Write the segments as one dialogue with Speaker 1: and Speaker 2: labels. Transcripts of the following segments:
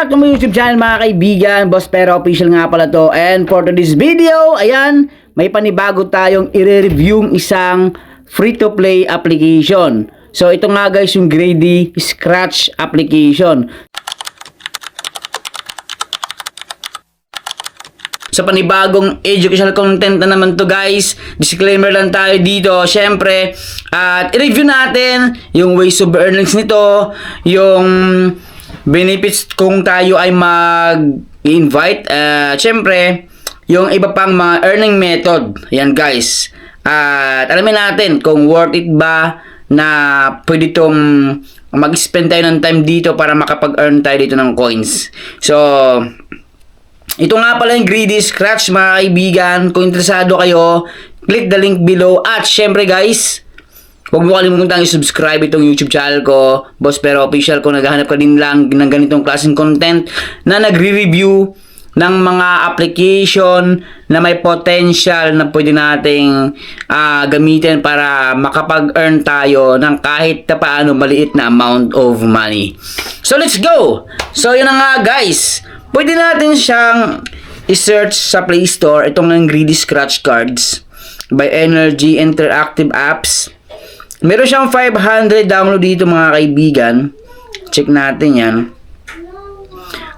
Speaker 1: back to my YouTube channel mga kaibigan. Boss Pero Official nga pala to. And for today's video, ayan, may panibago tayong i-review isang free-to-play application. So ito nga guys yung Grady Scratch application. Sa panibagong educational content na naman to guys, disclaimer lang tayo dito syempre, at i-review natin yung ways of earnings nito, yung benefits kung tayo ay mag-invite, syempre yung iba pang mga earning method. Yan guys, at alamin natin kung worth it ba na pwede itong mag-spend tayo ng time dito para makapag-earn tayo dito ng coins. So ito nga pala yung Grady Scratch mga kaibigan. Kung interesado kayo, click the link below. At syempre guys, huwag mo kalimutan i-subscribe itong YouTube channel ko, Boss Pero Official, kung naghahanap ka din lang ng ganitong klaseng content na nagre-review ng mga application na may potential na pwede nating gamitin para makapag-earn tayo ng kahit na paano maliit na amount of money. So let's go! So yun na nga guys, pwede natin siyang i-search sa Play Store, itong ng Grady Scratch Cards by Energy Interactive Apps. Meron siyang 500 download dito mga kaibigan. Check natin yan.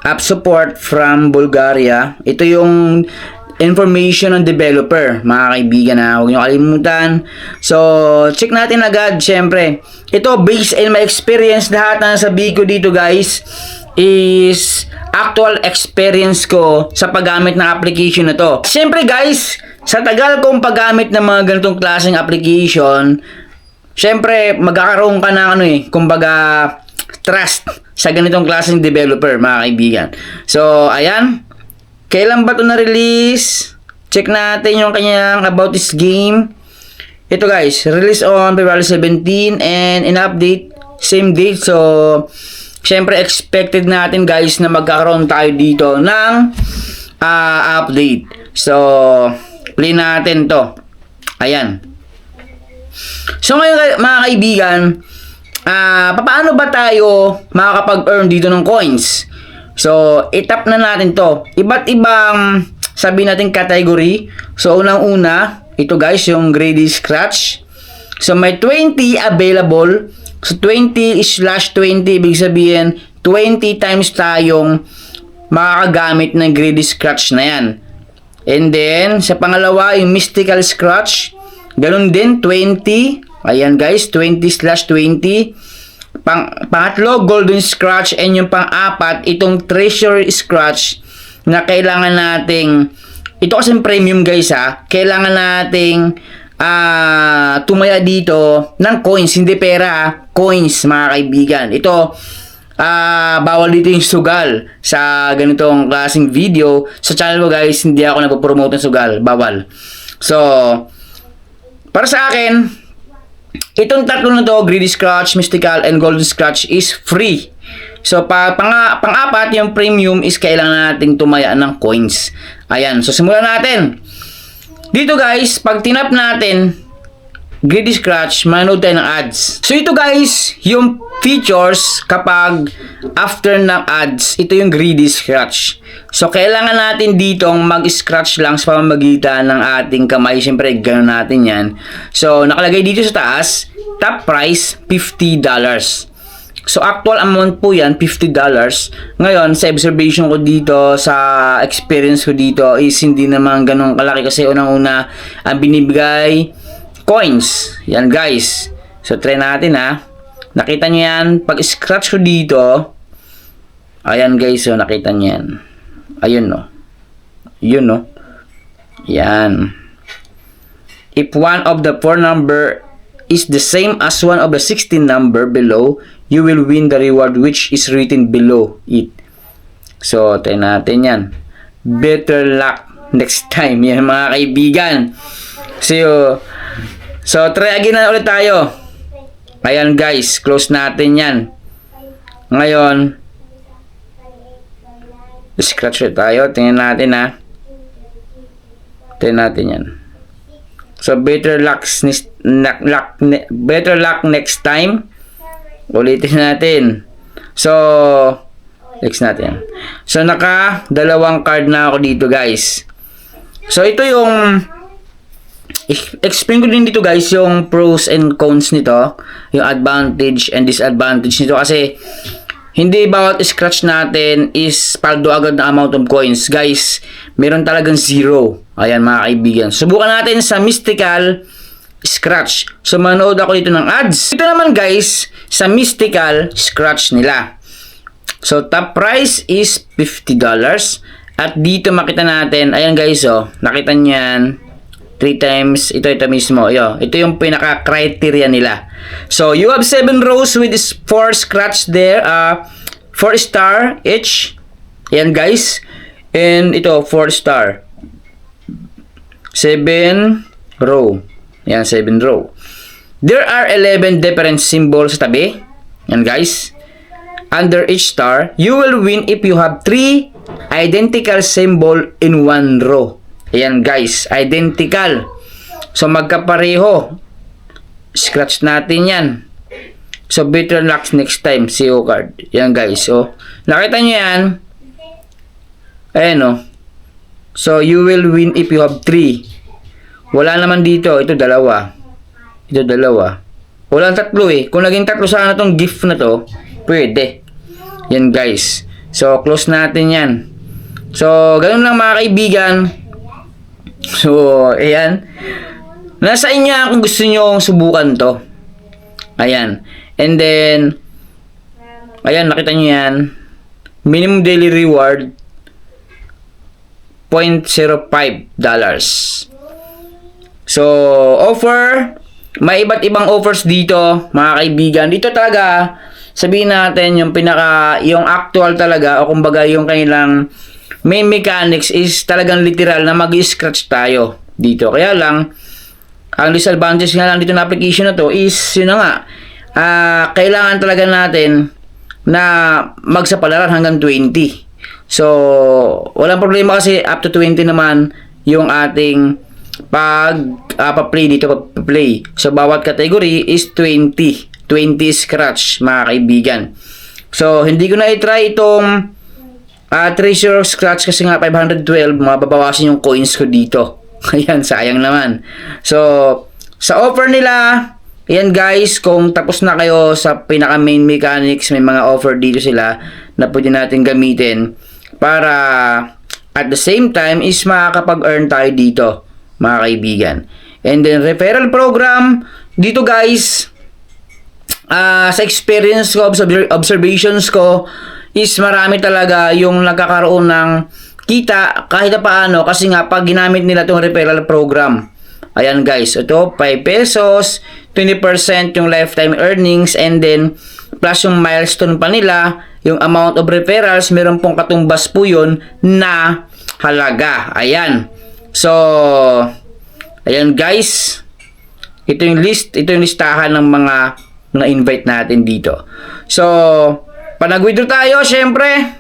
Speaker 1: App support from Bulgaria. Ito yung information ng developer mga kaibigan ha. Huwag nyo kalimutan. So check natin agad. Siyempre, ito based on my experience, lahat na sabihin ko dito guys is actual experience ko sa paggamit ng application na to. Siyempre guys, sa tagal kong paggamit ng mga ganitong klaseng application, siyempre magkakaroon ka ng kumbaga trust sa ganitong klaseng developer mga kaibigan. So ayan, kailan ba ito na-release? Check natin yung kanyang about this game. Ito guys, release on February 17 and in-update same date. So siyempre expected natin guys na magkakaroon tayo dito ng update. So play natin to. Ayan. So ngayon mga kaibigan, paano ba tayo makakapag-earn dito ng coins? So itap na natin to. Iba't ibang sabi natin category. So unang-una, ito guys yung Grady Scratch. So may 20 available. So 20/20 ibig sabihin 20 times tayong makakagamit ng Grady Scratch na yan. And then sa pangalawa yung Mystical Scratch, ganun din 20. Ayan guys, 20/20. Pangatlo Golden Scratch, and yung pang-apat itong Treasure Scratch na kailangan nating, ito kasi premium guys ha, kailangan nating tumaya dito ng coins, hindi pera ha, coins mga kaibigan. Ito bawal dito yung sugal sa ganitong klaseng video. Sa channel ko guys, hindi ako nagpo-promote ng sugal, bawal. So para sa akin, itong tatlo na to, Grady Scratch, Mystical, and Golden Scratch is free. So pang-apat yung premium is kailangan nating tumaya ng coins. Ayan, so simulan natin. Dito guys, pag tinap natin Grady Scratch, manood tayo ng ads. So ito guys, yung features kapag after ng ads, ito yung Grady Scratch. So kailangan natin ditong mag-scratch lang sa pamamagitan ng ating kamay. Siyempre, gano'n natin yan. So nakalagay dito sa taas, top price $50. So actual amount po yan, $50. Ngayon, sa observation ko dito, sa experience ko dito, is hindi naman ganun kalaki kasi unang-una ang binibigay coins. Yan guys. So try natin ha. Nakita nyo yan, pag scratch ko dito, ayan guys, so nakita nyo yan. Ayun no. Yun no. Yan. If one of the 4 number is the same as one of the 16 number below, you will win the reward which is written below it. So, try natin yan. Better luck next time. Yan mga kaibigan. So try again na ulit tayo. Ayan guys, close natin yan. Ngayon, scratch ulit tayo. Tingnan natin ha. Tingnan natin yan. So better luck next time. Ulitin natin. So Next natin. So, dalawang card na ako dito, guys. So, ito yung explain ko din dito, guys, yung pros and cons nito, yung advantage and disadvantage nito, kasi hindi bawat scratch natin is paldo agad na amount of coins, guys. Meron talagang zero. Ayan, mga kaibigan. Subukan natin sa mystical scratch. So, manood ako dito ng ads. Ito naman, guys, sa mystical scratch nila. So, top price is $50. At dito makita natin, ayan guys, oh, nakita niyan, 3 times, ito mismo. Ito yung pinaka-criteria nila. So, you have 7 rows with 4 scratch there, 4 star each. Ayan guys. And ito, 4 star. 7 row. Ayan, 7 row. There are 11 different symbols sa tabi. Ayan guys. Under each star, you will win if you have 3 identical symbol in 1 row. Ayan guys, identical. So magkapareho. Scratch natin yan. So better luck next time, CO card. Ayan guys, so nakita nyo yan. Ayan o. So you will win if you have 3. Wala naman dito, ito dalawa. Ito dalawa. Walang tatlo eh. Kung naging tatlo sana tong gift na to, pwede. Yan guys. So, close natin yan. So, ganun lang mga kaibigan. So, ayan. Nasa inyo kung gusto nyo subukan to. Ayan. And then, ayan, nakita nyo yan. Minimum daily reward, $0.05. So, offer, may iba't ibang offers dito, mga kaibigan. Dito talaga, sabihin natin yung actual talaga, o kumbaga yung kanilang main mechanics is talagang literal na mag-scratch tayo dito. Kaya lang, ang disadvantage nga lang dito na application na to is, yun na nga, kailangan talaga natin na magsapalaran hanggang 20. So, walang problema kasi up to 20 naman yung ating pa-play dito, pa-play. So, bawat category is 20 scratch, mga kaibigan. So, hindi ko na i-try itong treasure scratch kasi nga 512, mababawasan yung coins ko dito. Ayan, sayang naman. So, sa offer nila, ayan guys, kung tapos na kayo sa pinaka main mechanics, may mga offer dito sila na pwede natin gamitin para at the same time is makakapag-earn tayo dito, mga kaibigan. And then, referral program, dito guys, sa experience ko, observations ko, is marami talaga yung nagkakaroon ng kita kahit na paano kasi nga pag ginamit nila itong referral program. Ayan guys, ito 5 pesos, 20% yung lifetime earnings, and then plus yung milestone pa nila, yung amount of referrals, meron pong katumbas po yun na halaga. Ayan. So, ayan guys, ito yung listahan ng mga invite natin dito. So, pag nag-withdraw tayo, syempre,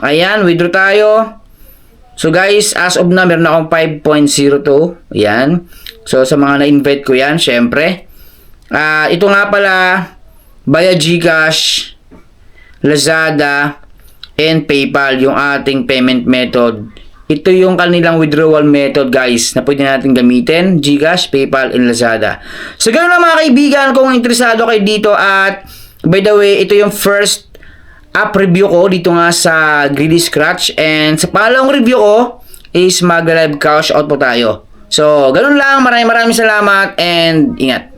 Speaker 1: ayan, withdraw tayo. So guys, as of now, meron akong 5.02. Ayan. So, sa mga na-invite ko yan, syempre. Ito nga pala, via GCash, Lazada, and PayPal, yung ating payment method. Ito yung kanilang withdrawal method guys na pwede natin gamitin, GCash, PayPal, and Lazada. So ganoon lang mga kaibigan, kung interesado kayo dito, at by the way, ito yung first app review ko dito nga sa Greedy Scratch, and sa pangalawang review ko is mag-live cash out po tayo. So ganoon lang, maraming salamat and ingat.